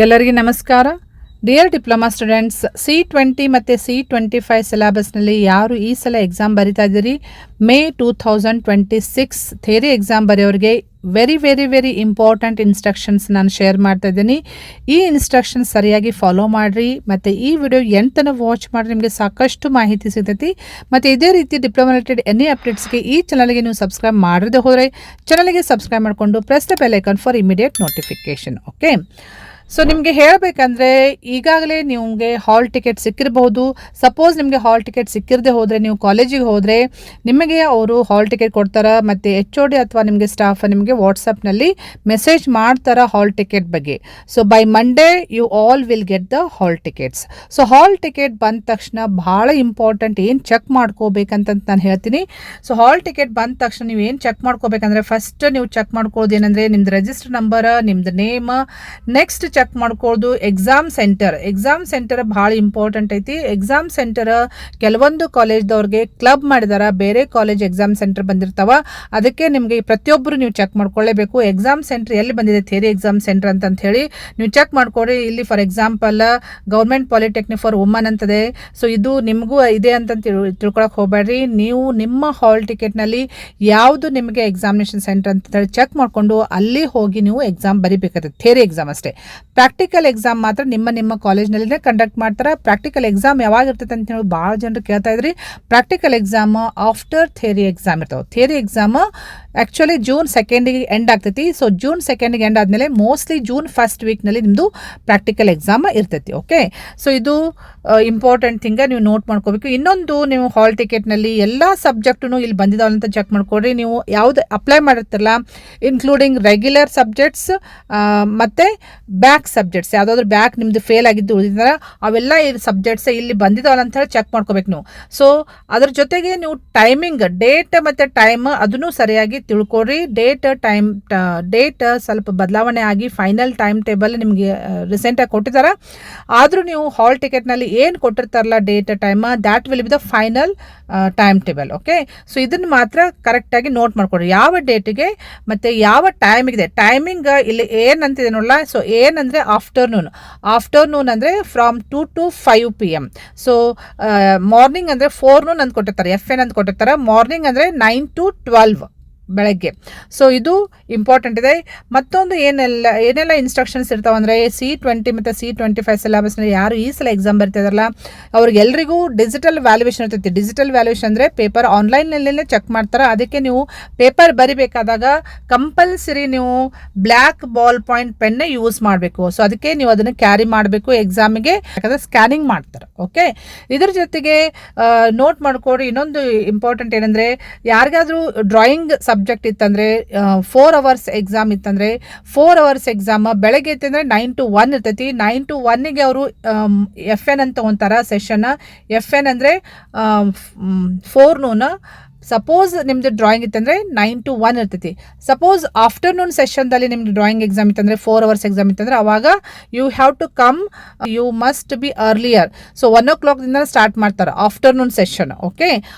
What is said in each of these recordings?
ಎಲ್ಲರಿಗೂ ನಮಸ್ಕಾರ. Dear diploma students, C20 ಮತ್ತು C25 ಸಿಲೆಬಸ್ನಲ್ಲಿ ಯಾರು ಈ ಸಲ ಎಕ್ಸಾಮ್ ಬರಿತಾ ಇದ್ದೀರಿ, ಮೇ 2026 ಥಿಯರಿ ಎಕ್ಸಾಮ್ ಬರೆಯೋರಿಗೆ very very very important instructions ನಾನು ಶೇರ್ ಮಾಡ್ತಾ ಇದ್ದೀನಿ. ಈ ಇನ್ಸ್ಟ್ರಕ್ಷನ್ಸ್ ಸರಿಯಾಗಿ ಫಾಲೋ ಮಾಡಿರಿ ಮತ್ತು ಈ ವಿಡಿಯೋ ಎಂಟನ್ನು ವಾಚ್ ಮಾಡಿರಿ, ನಿಮಗೆ ಸಾಕಷ್ಟು ಮಾಹಿತಿ ಸಿಗ್ತೈತಿ. ಮತ್ತು ಇದೇ ರೀತಿ ಡಿಪ್ಲೊಮಾ ರಿಲೇಟೆಡ್ ಎನಿ ಅಪ್ಡೇಟ್ಸ್ಗೆ ಈ ಚಾನಲ್ಗೆ ನೀವು ಸಬ್ಸ್ಕ್ರೈಬ್ ಮಾಡದೆ ಹೋದರೆ ಚಾನಲ್ಗೆ ಸಬ್ಸ್ಕ್ರೈಬ್ ಮಾಡಿಕೊಂಡು press the bell icon for immediate notification. Okay, so ನಿಮಗೆ ಹೇಳಬೇಕಂದ್ರೆ ಈಗಾಗಲೇ ನಿಮಗೆ ಹಾಲ್ ಟಿಕೆಟ್ ಸಿಕ್ಕಿರಬಹುದು. ಸಪೋಸ್ ನಿಮಗೆ ಹಾಲ್ ಟಿಕೆಟ್ ಸಿಕ್ಕಿರದೆ ಹೋದರೆ, ನೀವು ಕಾಲೇಜಿಗೆ ಹೋದರೆ ನಿಮಗೆ ಅವರು ಹಾಲ್ ಟಿಕೆಟ್ ಕೊಡ್ತಾರೆ ಮತ್ತು HOD ಅಥವಾ ನಿಮಗೆ ಸ್ಟಾಫ್ ನಿಮಗೆ ವಾಟ್ಸಪ್ನಲ್ಲಿ ಮೆಸೇಜ್ ಮಾಡ್ತಾರೆ ಹಾಲ್ ಟಿಕೆಟ್ ಬಗ್ಗೆ. So by Monday you all will get the hall tickets. So hall ticket ಬಂದ ತಕ್ಷಣ ಭಾಳ ಇಂಪಾರ್ಟೆಂಟ್, ಏನು ಚೆಕ್ ಮಾಡ್ಕೋಬೇಕಂತ ನಾನು ಹೇಳ್ತೀನಿ. ಸೊ ಹಾಲ್ ಟಿಕೆಟ್ ಬಂದ ತಕ್ಷಣ ನೀವು ಏನು ಚೆಕ್ ಮಾಡ್ಕೋಬೇಕಂದ್ರೆ, ಫಸ್ಟ್ ನೀವು ಚೆಕ್ ಮಾಡ್ಕೊಳ್ಳೋದು ಏನಂದರೆ ನಿಮ್ದು ರಿಜಿಸ್ಟರ್ ನಂಬರ್, ನಿಮ್ದು ನೇಮ್. ನೆಕ್ಸ್ಟ್ ಚೆಕ್ ಮಾಡ್ಕೊಳ್ಳೋದು ಎಕ್ಸಾಮ್ ಸೆಂಟರ್ ಭಾಳ ಇಂಪಾರ್ಟೆಂಟ್ ಐತಿ. ಎಕ್ಸಾಮ್ ಸೆಂಟರ್ ಕೆಲವೊಂದು ಕಾಲೇಜ್ದವ್ರಿಗೆ ಕ್ಲಬ್ ಮಾಡಿದಾರ, ಬೇರೆ ಕಾಲೇಜ್ ಎಕ್ಸಾಮ್ ಸೆಂಟರ್ ಬಂದಿರ್ತಾವ. ಅದಕ್ಕೆ ನಿಮಗೆ ಪ್ರತಿಯೊಬ್ಬರು ನೀವು ಚೆಕ್ ಮಾಡ್ಕೊಳ್ಳೇಬೇಕು ಎಕ್ಸಾಮ್ ಸೆಂಟರ್ ಎಲ್ಲಿ ಬಂದಿದೆ, ಥಿಯರಿ ಎಕ್ಸಾಮ್ ಸೆಂಟರ್ ಅಂತ ಹೇಳಿ ನೀವು ಚೆಕ್ ಮಾಡ್ಕೊಡಿ. ಇಲ್ಲಿ for example government polytechnic for women ಅಂತದೆ. ಸೊ ಇದು ನಿಮಗೂ ಇದೆ ಅಂತ ತಿಳ್ಕೊಳಕ್ಕೆ ಹೋಗಬೇಡ್ರಿ. ನೀವು ನಿಮ್ಮ ಹಾಲ್ ಟಿಕೆಟ್ನಲ್ಲಿ ಯಾವುದು ನಿಮಗೆ ಎಕ್ಸಾಮಿನೇಷನ್ ಸೆಂಟರ್ ಅಂತ ಹೇಳಿ ಚೆಕ್ ಮಾಡಿಕೊಂಡು ಅಲ್ಲಿ ಹೋಗಿ ನೀವು ಎಕ್ಸಾಮ್ ಬರಿಬೇಕಾಗುತ್ತೆ. ಥಿಯರಿ ಎಕ್ಸಾಮ್ ಅಷ್ಟೇ. ಪ್ರಾಕ್ಟಿಕಲ್ ಎಕ್ಸಾಮ್ ಮಾತ್ರ ನಿಮ್ಮ ಕಾಲೇಜ್ನಲ್ಲೇ ಕಂಡಕ್ಟ್ ಮಾಡ್ತಾರೆ. ಪ್ರಾಕ್ಟಿಕಲ್ ಎಕ್ಸಾಮ್ ಯಾವಾಗ ಇರ್ತೈತೆ ಅಂತ ಹೇಳಿ ಭಾಳ ಜನರು ಕೇಳ್ತಾ ಇದ್ರಿ. Practical exam after theory exam ಇರ್ತಾವೆ. ಥಿಯರಿ ಎಕ್ಸಾಮ್ ಆ್ಯಕ್ಚುಲಿ June 2ಗೆ ಎಂಡ್ ಆಗ್ತೈತಿ. ಸೊ June 2ಗೆ ಎಂಡ್ ಆದಮೇಲೆ ಮೋಸ್ಟ್ಲಿ June 1st ವೀಕ್ನಲ್ಲಿ ನಿಮ್ಮದು ಪ್ರಾಕ್ಟಿಕಲ್ ಎಕ್ಸಾಮ್ ಇರ್ತೈತಿ. ಓಕೆ, ಸೊ ಇದು ಇಂಪಾರ್ಟೆಂಟ್ ಥಿಂಗ ನೀವು ನೋಟ್ ಮಾಡ್ಕೋಬೇಕು. ಇನ್ನೊಂದು, ನೀವು ಹಾಲ್ ಟಿಕೆಟ್ನಲ್ಲಿ ಎಲ್ಲ ಸಬ್ಜೆಕ್ಟು ಇಲ್ಲಿ ಬಂದಿದ್ದಾವೆ ಅಂತ ಚೆಕ್ ಮಾಡ್ಕೊಡ್ರಿ. ನೀವು ಯಾವುದು ಅಪ್ಲೈ ಮಾಡಿರ್ತಿರಲ್ಲ, ಇನ್ಕ್ಲೂಡಿಂಗ್ ರೆಗ್ಯುಲರ್ ಸಬ್ಜೆಕ್ಟ್ಸ್ ಮತ್ತು ಬ್ಯಾಕ್ ಸಬ್ಜೆಕ್ಟ್ಸ್, ಯಾವುದಾದ್ರೂ ಬ್ಯಾಕ್ ನಿಮ್ಮದು ಫೇಲ್ ಆಗಿದ್ದು ಉಳಿದಿದ್ದಾರೆ ಅವೆಲ್ಲ ಈ ಸಬ್ಜೆಕ್ಟ್ಸ್ ಇಲ್ಲಿ ಬಂದಿದ್ದಾವಲ್ಲ ಅಂತ ಹೇಳಿ ಚೆಕ್ ಮಾಡ್ಕೋಬೇಕು ನೀವು. ಸೊ ಅದ್ರ ಜೊತೆಗೆ ನೀವು ಟೈಮಿಂಗ್, ಡೇಟ್ ಮತ್ತು ಟೈಮ್ ಅದನ್ನು ಸರಿಯಾಗಿ ತಿಳ್ಕೊಡ್ರಿ. ಡೇಟ್ ಸ್ವಲ್ಪ ಬದಲಾವಣೆ ಆಗಿ ಫೈನಲ್ ಟೈಮ್ ಟೇಬಲ್ ನಿಮಗೆ ರೀಸೆಂಟಾಗಿ ಕೊಟ್ಟಿದ್ದಾರೆ. ಆದರೂ ನೀವು ಹಾಲ್ ಟಿಕೆಟ್ನಲ್ಲಿ ಏನು ಕೊಟ್ಟಿರ್ತಾರಲ್ಲ date time, that will be the final time table. Okay, so ಇದನ್ನು ಮಾತ್ರ ಕರೆಕ್ಟಾಗಿ ನೋಟ್ ಮಾಡ್ಕೊಡ್ರಿ, ಯಾವ ಡೇಟಿಗೆ ಮತ್ತು ಯಾವ ಟೈಮಿಗಿದೆ. ಟೈಮಿಂಗ್ ಇಲ್ಲಿ ಏನಂತಿದೆ ನೋಡಲ್ಲ. ಸೊ ಏನಂದರೆ ಆಫ್ಟರ್ನೂನ್ ಅಂದರೆ from 2 to 5 PM. So morning ಅಂದರೆ 4 noon ಅಂತ ಕೊಟ್ಟಿರ್ತಾರೆ, FN ಅಂತ ಕೊಟ್ಟಿರ್ತಾರೆ. ಮಾರ್ನಿಂಗ್ ಅಂದರೆ 9 to 12 ಬೆಳಗ್ಗೆ. ಸೊ ಇದು ಇಂಪಾರ್ಟೆಂಟ್ ಇದೆ. ಮತ್ತೊಂದು ಏನೆಲ್ಲ ಇನ್ಸ್ಟ್ರಕ್ಷನ್ಸ್ ಇರ್ತಾವಂದರೆ, C20 ಮತ್ತು C25 ಸಿಲೆಬಸ್ನಲ್ಲಿ ಯಾರು ಈ ಸಲ ಎಕ್ಸಾಮ್ ಬರ್ತಿದಾರಲ್ಲ ಅವ್ರಿಗೆಲ್ಲರಿಗೂ ಡಿಜಿಟಲ್ ವ್ಯಾಲ್ಯೂಯೇಷನ್ ಇರ್ತೈತಿ. ಡಿಜಿಟಲ್ ವ್ಯಾಲ್ಯೂಯೇಷನ್ ಅಂದರೆ ಪೇಪರ್ ಆನ್ಲೈನ್ನಲ್ಲೇ ಚೆಕ್ ಮಾಡ್ತಾರೆ. ಅದಕ್ಕೆ ನೀವು ಪೇಪರ್ ಬರಿಬೇಕಾದಾಗ ಕಂಪಲ್ಸರಿ ನೀವು ಬ್ಲ್ಯಾಕ್ ಬಾಲ್ ಪಾಯಿಂಟ್ ಪೆನ್ನೇ ಯೂಸ್ ಮಾಡಬೇಕು. ಸೊ ಅದಕ್ಕೆ ನೀವು ಅದನ್ನು ಕ್ಯಾರಿ ಮಾಡಬೇಕು ಎಕ್ಸಾಮಿಗೆ, ಯಾಕಂದರೆ ಸ್ಕ್ಯಾನಿಂಗ್ ಮಾಡ್ತಾರೆ. ಓಕೆ, ಇದ್ರ ಜೊತೆಗೆ ನೋಟ್ ಮಾಡ್ಕೊಡ್ರಿ. ಇನ್ನೊಂದು ಇಂಪಾರ್ಟೆಂಟ್ ಏನಂದರೆ, ಯಾರಿಗಾದರೂ ಡ್ರಾಯಿಂಗ್ ಸಬ್ಜೆಕ್ಟ್ ಇತ್ತಂದರೆ 4 hours ಎಕ್ಸಾಮ್ ಇತ್ತಂದರೆ 4 hours ಎಕ್ಸಾಮ್ ಬೆಳಗ್ಗೆ ಇತ್ತಂದರೆ 9 to 1 ಇರ್ತೈತಿ. 9 to 1ಗೆ ಅವರು FN ಅಂತ ತೊಗೊತಾರೆ ಸೆಷನ್. FN ಅಂದರೆ 4 noon. ಸಪೋಸ್ ನಿಮ್ಮದು ಡ್ರಾಯಿಂಗ್ ಇತ್ತಂದರೆ 9 to 1 ಇರ್ತೈತಿ. ಸಪೋಸ್ ಆಫ್ಟರ್ನೂನ್ ಸೆಷನ್ದಲ್ಲಿ ನಿಮ್ದು ಡ್ರಾಯಿಂಗ್ ಎಕ್ಸಾಮ್ ಇತ್ತಂದರೆ 4 hours ಎಕ್ಸಾಮ್ ಇತ್ತಂದರೆ ಅವಾಗ you have to come, you must be earlier. So 1 o'clock start ಮಾಡ್ತಾರೆ ಆಫ್ಟರ್ನೂನ್ ಸೆಷನ್. ಓಕೆ,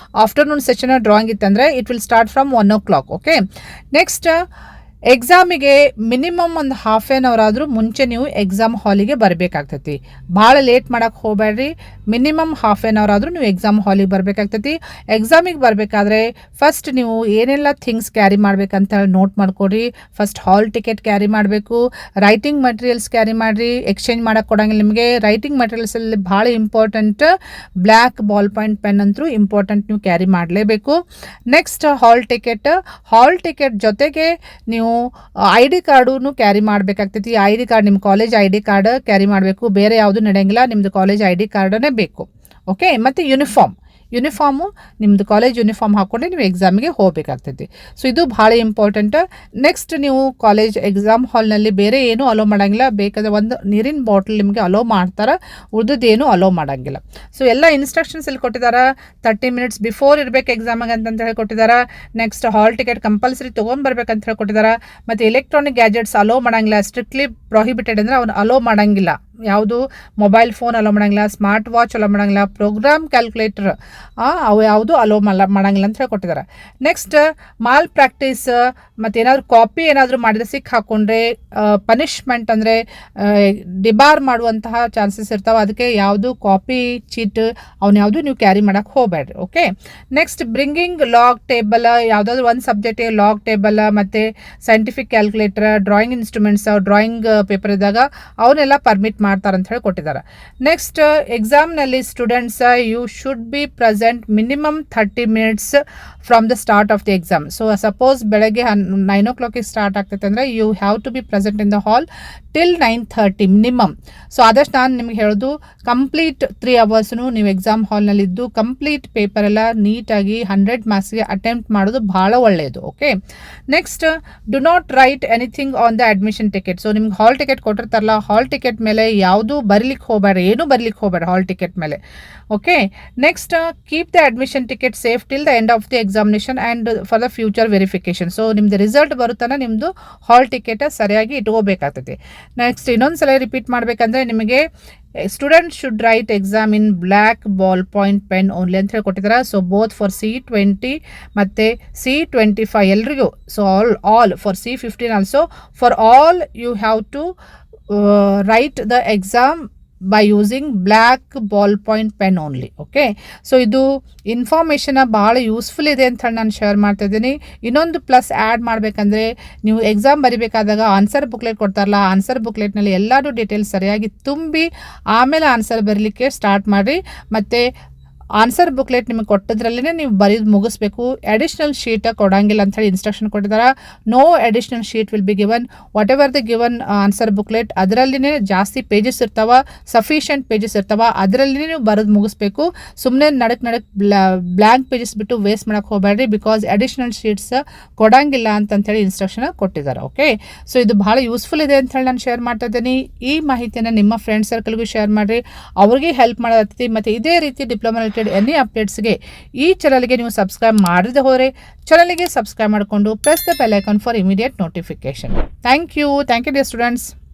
ಆಫ್ಟರ್ನೂನ್ ಸೆಷನ್ ಡ್ರಾಯಿಂಗ್ ಇತ್ತಂದರೆ it will start from 1 o'clock. Okay, next ಎಕ್ಸಾಮಿಗೆ ಮಿನಿಮಮ್ ಒಂದು ಹಾಫ್ ಆನ್ ಅವರ್ ಆದರೂ ಮುಂಚೆ ನೀವು ಎಕ್ಸಾಮ್ ಹಾಲಿಗೆ ಬರಬೇಕಾಗ್ತೈತಿ. ಭಾಳ ಲೇಟ್ ಮಾಡೋಕ್ಕೆ ಹೋಗಬೇಡ್ರಿ. ಮಿನಿಮಮ್ ಹಾಫ್ ಆನ್ ಅವರ್ ಆದರೂ ನೀವು ಎಕ್ಸಾಮ್ ಹಾಲಿಗೆ ಬರಬೇಕಾಗ್ತೈತಿ. ಎಕ್ಸಾಮಿಗೆ ಬರಬೇಕಾದ್ರೆ ಫಸ್ಟ್ ನೀವು ಏನೆಲ್ಲ ಥಿಂಗ್ಸ್ ಕ್ಯಾರಿ ಮಾಡ್ಬೇಕಂತ ಹೇಳಿ ನೋಟ್ ಮಾಡ್ಕೊಡ್ರಿ. ಫಸ್ಟ್ ಹಾಲ್ ಟಿಕೆಟ್ ಕ್ಯಾರಿ ಮಾಡಬೇಕು, ರೈಟಿಂಗ್ ಮಟೀರಿಯಲ್ಸ್ ಕ್ಯಾರಿ ಮಾಡಿರಿ. ಎಕ್ಸ್ಚೇಂಜ್ ಮಾಡೋಕ್ಕೆ ಕೊಡೋಂಗಿಲ್ಲ ನಿಮಗೆ. ರೈಟಿಂಗ್ ಮಟೀರಿಯಲ್ಸಲ್ಲಿ ಭಾಳ important black ball point pen ಅಂತೂ ಇಂಪಾರ್ಟೆಂಟ್, ನೀವು ಕ್ಯಾರಿ ಮಾಡಲೇಬೇಕು. ನೆಕ್ಸ್ಟ್ ಹಾಲ್ ಟಿಕೆಟ್ ಜೊತೆಗೆ ನೀವು ID ಕಾರ್ಡು ಕ್ಯಾರಿ ಮಾಡಬೇಕಾಗ್ತೈತಿ. ID ಕಾರ್ಡ್, ನಿಮ್ಮ ಕಾಲೇಜ್ ID ಕಾರ್ಡ್ ಕ್ಯಾರಿ ಮಾಡಬೇಕು, ಬೇರೆ ಯಾವುದು ನಡೆಯಂಗಿಲ್ಲ, ನಿಮ್ಮದು ಕಾಲೇಜ್ ID ಕಾರ್ಡೇ ಬೇಕು. ಓಕೆ, ಮತ್ತು ಯೂನಿಫಾರ್ಮು ನಿಮ್ಮದು ಕಾಲೇಜ್ ಯೂನಿಫಾರ್ಮ್ ಹಾಕ್ಕೊಂಡೆ ನೀವು ಎಕ್ಸಾಮಿಗೆ ಹೋಗಬೇಕಾಗ್ತೈತಿ. ಸೊ ಇದು ಭಾಳ ಇಂಪಾರ್ಟೆಂಟ್. ನೆಕ್ಸ್ಟ್ ನೀವು ಕಾಲೇಜ್ ಎಕ್ಸಾಮ್ ಹಾಲ್ನಲ್ಲಿ ಬೇರೆ ಏನೂ ಅಲೋ ಮಾಡೋಂಗಿಲ್ಲ. ಬೇಕಾದರೆ ಒಂದು ನೀರಿನ ಬಾಟಲ್ ನಿಮಗೆ ಅಲೋ ಮಾಡ್ತಾರೆ, ಉಳಿದದ್ದೇನು ಅಲೋ ಮಾಡೋಂಗಿಲ್ಲ. ಸೊ ಎಲ್ಲ ಇನ್ಸ್ಟ್ರಕ್ಷನ್ಸ್ ಇಲ್ಲಿ ಕೊಟ್ಟಿದ್ದಾರೆ. 30 minutes ಬಿಫೋರ್ ಇರಬೇಕು ಎಕ್ಸಾಮಿಗೆ ಅಂತ ಹೇಳಿ ಕೊಟ್ಟಿದ್ದಾರೆ. ನೆಕ್ಸ್ಟ್ ಹಾಲ್ ಟಿಕೆಟ್ ಕಂಪಲ್ಸರಿ ತೊಗೊಂಡ್ಬರ್ಬೇಕಂತ ಹೇಳಿ ಕೊಟ್ಟಿದ್ದಾರೆ. ಮತ್ತು ಎಲೆಕ್ಟ್ರಾನಿಕ್ ಗ್ಯಾಜೆಟ್ಸ್ ಅಲೋ ಮಾಡೋಂಗಿಲ್ಲ, ಸ್ಟ್ರಿಕ್ಟ್ಲಿ ಪ್ರೊಹಿಬಿಟೆಡ್ ಅಂದರೆ ಅವ್ನು ಅಲೋ ಮಾಡೋಂಗಿಲ್ಲ. ಯಾವುದು ಮೊಬೈಲ್ ಫೋನ್ ಅಲೋ ಮಾಡೋಂಗಿಲ್ಲ, ಸ್ಮಾರ್ಟ್ ವಾಚ್ ಅಲೋ ಮಾಡೋಂಗಿಲ್ಲ, ಪ್ರೋಗ್ರಾಮ್ ಕ್ಯಾಲ್ಕುಲೇಟರ್ ಅವು ಯಾವುದು ಅಲೋ ಮಾಡೋಂಗಿಲ್ಲ ಅಂತ ಹೇಳಿ ಕೊಟ್ಟಿದ್ದಾರೆ. ನೆಕ್ಸ್ಟ್ ಮಾಲ್ ಪ್ರಾಕ್ಟೀಸ್ ಮತ್ತು ಏನಾದರೂ ಕಾಪಿ ಏನಾದರೂ ಮಾಡಿದ್ರೆ ಸಿಕ್ ಹಾಕ್ಕೊಂಡ್ರೆ ಪನಿಷ್ಮೆಂಟ್ ಅಂದರೆ ಡಿಬಾರ್ ಮಾಡುವಂತಹ ಚಾನ್ಸಸ್ ಇರ್ತಾವೆ. ಅದಕ್ಕೆ ಯಾವುದು ಕಾಪಿ ಚೀಟ್ ಅವ್ನು ಯಾವುದು ನೀವು ಕ್ಯಾರಿ ಮಾಡೋಕ್ಕೆ ಹೋಗಬೇಡ್ರಿ. Okay. Next bringing log table, ಯಾವುದಾದ್ರೂ ಒಂದು ಸಬ್ಜೆಕ್ಟಿಗೆ ಲಾಗ್ ಟೇಬಲ್ ಮತ್ತು scientific calculator, drawing instruments, drawing paper ಇದ್ದಾಗ ಅವನ್ನೆಲ್ಲ ಪರ್ಮಿಟ್ ಮಾಡ್ತಾರೆ ಅಂತ ಹೇಳಿ ಕೊಟ್ಟಿದ್ದಾರೆ. ನೆಕ್ಸ್ಟ್ ಎಕ್ಸಾಮ್ನಲ್ಲಿ students you should be present minimum 30 minutes from the start of the exam. So suppose ಬೆಳಗ್ಗೆ 9 o'clock ಸ್ಟಾರ್ಟ್ ಆಗ್ತೈತೆ ಅಂದರೆ you have to be present in the hall till 9:30 minimum. So ಆದಷ್ಟು ನಾನು ನಿಮ್ಗೆ ಹೇಳೋದು ಕಂಪ್ಲೀಟ್ 3 hours ನೀವು exam ಹಾಲ್ನಲ್ಲಿದ್ದು complete paper ಎಲ್ಲ ನೀಟಾಗಿ 100 ಮಾರ್ಕ್ಸ್ಗೆ ಅಟೆಂಪ್ಟ್ ಮಾಡೋದು ಭಾಳ ಒಳ್ಳೆಯದು. Okay. Next do not right anything on the admission ticket. So ನಿಮ್ಗೆ ಹಾಲ್ ಟಿಕೆಟ್ ಕೊಟ್ಟಿರ್ತಾರಲ್ಲ, ಹಾಲ್ ಟಿಕೆಟ್ ಮೇಲೆ ಯಾವುದೂ ಬರೀಲಿಕ್ಕೆ ಹೋಗಬೇಡ, ಏನೂ ಬರೀಲಿಕ್ಕೆ ಹೋಗಬೇಡ ಹಾಲ್ ಟಿಕೆಟ್ ಮೇಲೆ. Okay. Next keep the admission ticket safe till the end of the examination and for the future verification. So ನಿಮ್ಮದು ರಿಸಲ್ಟ್ ಬರುತ್ತಾನೆ ನಿಮ್ಮದು ಹಾಲ್ ಟಿಕೆಟ್ ಸರಿಯಾಗಿ ಇಟ್ಕೋಬೇಕಾಗ್ತೈತಿ. ನೆಕ್ಸ್ಟ್ ಇನ್ನೊಂದು ಸಲ ರಿಪೀಟ್ ಮಾಡಬೇಕಂದ್ರೆ ನಿಮಗೆ student should write exam in black ball point pen only ಅಂತ ಹೇಳಿ ಕೊಟ್ಟಿದ್ದಾರೆ. ಸೊ ಬೋತ್ ಫಾರ್ C20 ಮತ್ತು C25 ಎಲ್ರಿಗೂ. So all for C15 also for all you have to write the exam by using black ball point pen only. Okay. So ಇದು information ಭಾಳ useful ಇದೆ ಅಂತ ಹೇಳಿ ನಾನು ಶೇರ್ ಮಾಡ್ತಾ ಇದ್ದೀನಿ. ಇನ್ನೊಂದು ಪ್ಲಸ್ ಆ್ಯಡ್ ಮಾಡಬೇಕಂದ್ರೆ ನೀವು ಎಕ್ಸಾಮ್ ಬರಿಬೇಕಾದಾಗ ಆನ್ಸರ್ ಬುಕ್ಲೆಟ್ ಕೊಡ್ತಾರಲ್ಲ, ಆನ್ಸರ್ ಬುಕ್ಲೆಟ್ನಲ್ಲಿ ಎಲ್ಲರೂ ಡೀಟೇಲ್ಸ್ ಸರಿಯಾಗಿ ತುಂಬಿ ಆಮೇಲೆ ಆನ್ಸರ್ ಬರಲಿಕ್ಕೆ ಸ್ಟಾರ್ಟ್ ಮಾಡಿರಿ. ಮತ್ತು ಆನ್ಸರ್ ಬುಕ್ಲೆಟ್ ನಿಮಗೆ ಕೊಟ್ಟದ್ರಲ್ಲೇ ನೀವು ಬರೀದು ಮುಗಿಸ್ಬೇಕು. ಅಡಿಷ್ನಲ್ ಶೀಟ್ ಕೊಡೋಂಗಿಲ್ಲ ಅಂಥೇಳಿ ಇನ್ಸ್ಟ್ರಕ್ಷನ್ ಕೊಟ್ಟಿದ್ದಾರೆ. No additional sheet will be given. Whatever the given answer booklet ಅದರಲ್ಲಿನೇ ಜಾಸ್ತಿ ಪೇಜಸ್ ಇರ್ತಾವೆ, ಸಫಿಷಿಯೆಂಟ್ ಪೇಜಸ್ ಇರ್ತಾವೆ, ಅದರಲ್ಲಿನೇ ನೀವು ಬರೆದು ಮುಗಿಸ್ಬೇಕು. ಸುಮ್ಮನೆ ನಡಕ್ ಬ್ಲ್ಯಾಂಕ್ ಪೇಜಸ್ ಬಿಟ್ಟು ವೇಸ್ಟ್ ಮಾಡೋಕ್ಕೆ ಹೋಗಬೇಡ್ರಿ, ಬಿಕಾಸ್ ಅಡಿಷ್ನಲ್ ಶೀಟ್ಸ್ ಕೊಡೋಂಗಿಲ್ಲ ಅಂತಂಥೇಳಿ ಇನ್ಸ್ಟ್ರಕ್ಷನ್ ಕೊಟ್ಟಿದ್ದಾರೆ. ಓಕೆ. ಸೊ ಇದು ಭಾಳ ಯೂಸ್ಫುಲ್ ಇದೆ ಅಂಥೇಳಿ ನಾನು ಶೇರ್ ಮಾಡ್ತಾ ಇದ್ದೀನಿ. ಈ ಮಾಹಿತಿಯನ್ನು ನಿಮ್ಮ ಫ್ರೆಂಡ್ ಸರ್ಕಲ್ಗೂ ಶೇರ್ ಮಾಡಿರಿ, ಅವ್ರಿಗೆ ಹೆಲ್ಪ್ ಮಾಡೋದೈತಿ. ಮತ್ತು ಇದೇ ರೀತಿ ಡಿಪ್ಲೊಮಾ ಎನಿ ಅಪ್ಡೇಟ್ಸ್ಗೆ ಈ ಚಾನಲ್ಗೆ ನೀವು ಸಬ್ಸ್ಕ್ರೈಬ್ ಮಾಡದೆ ಹೋದರೆ ಚಾನಲ್ಗೆ ಸಬ್ಸ್ಕ್ರೈಬ್ ಮಾಡಿಕೊಂಡು press the bell icon for immediate notification. Thank you dear students.